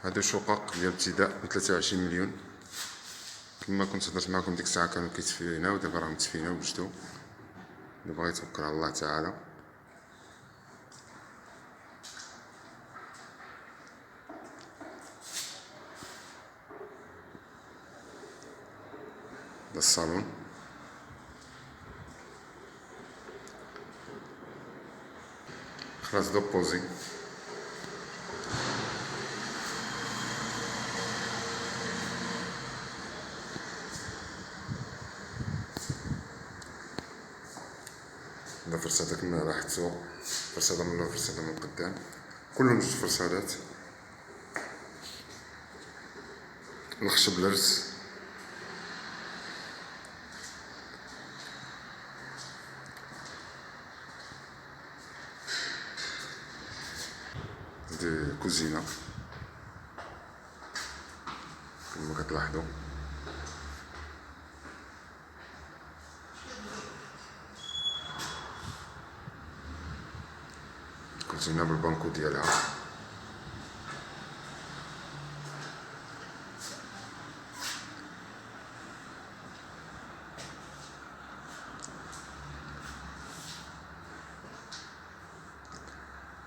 هادو شقق ديال ابتداء ب 23 مليون. كما كنت هضرت معكم ديك الساعه كانوا كيتفيناو، دابا راهم تفيناو وجدوا. اللي بغا يتوكل على الله تعالى. هذا الصالون، خلاص دوبوزي. هذا فرصادك من راح تسوق، فرصادة من اللور، فرصادة من القدام، كلهم جوج فرصادات. الخشب الرز، هادي كوزينة كما كتلاحظوا. كوزينة بالبانكو ديالها.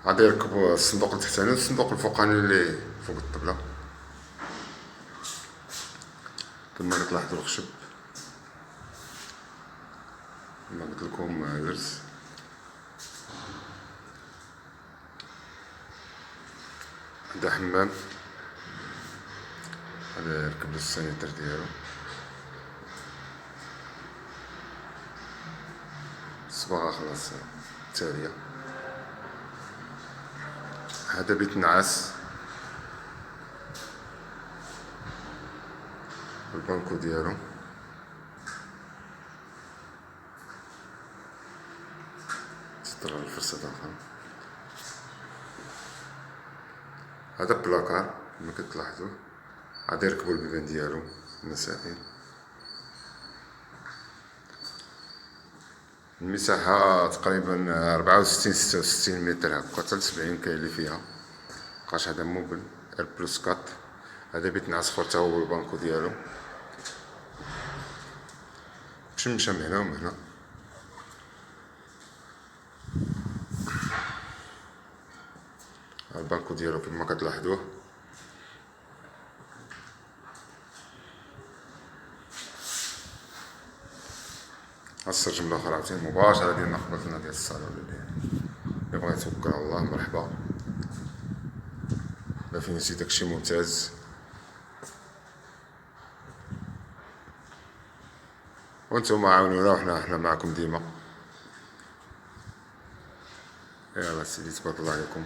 غادي يركبوا الصندوق التحتاني والصندوق الفوقاني اللي فوق الطبلة. كما كتلاحظوا الخشب كما قلت لكم الرز. هذا حمام، هذا يركب السانيتر ديالو. الصباغة خلاص تالية. هذا بيت نعاس بالبانكو ديالو. تطلع الفرصة داخل. هذا بلاكار كما كتلاحظوا، غادي يركبوا البيبان ديالو المسائل. المساحة تقريبا 64-66 متر هكا، حتى 70 كاين اللي فيها. مبقاش هذا موبل ار بلس 4. هذا بيت نعاس خور تا هو بالبانكو ديالو، مشمشة من هنا ومن هنا. البانكو ديالو كما كتلاحظوه. السرج من الاخر عاوتاني مباشرة ديالنا قبلتنا ديال الصالون. اللي بغا يتوكل على الله مرحبا. لا فينيتي داكشي ممتاز. وانتم عاونونا وحنا معكم ديما. يلا سيدي تبارك الله عليكم.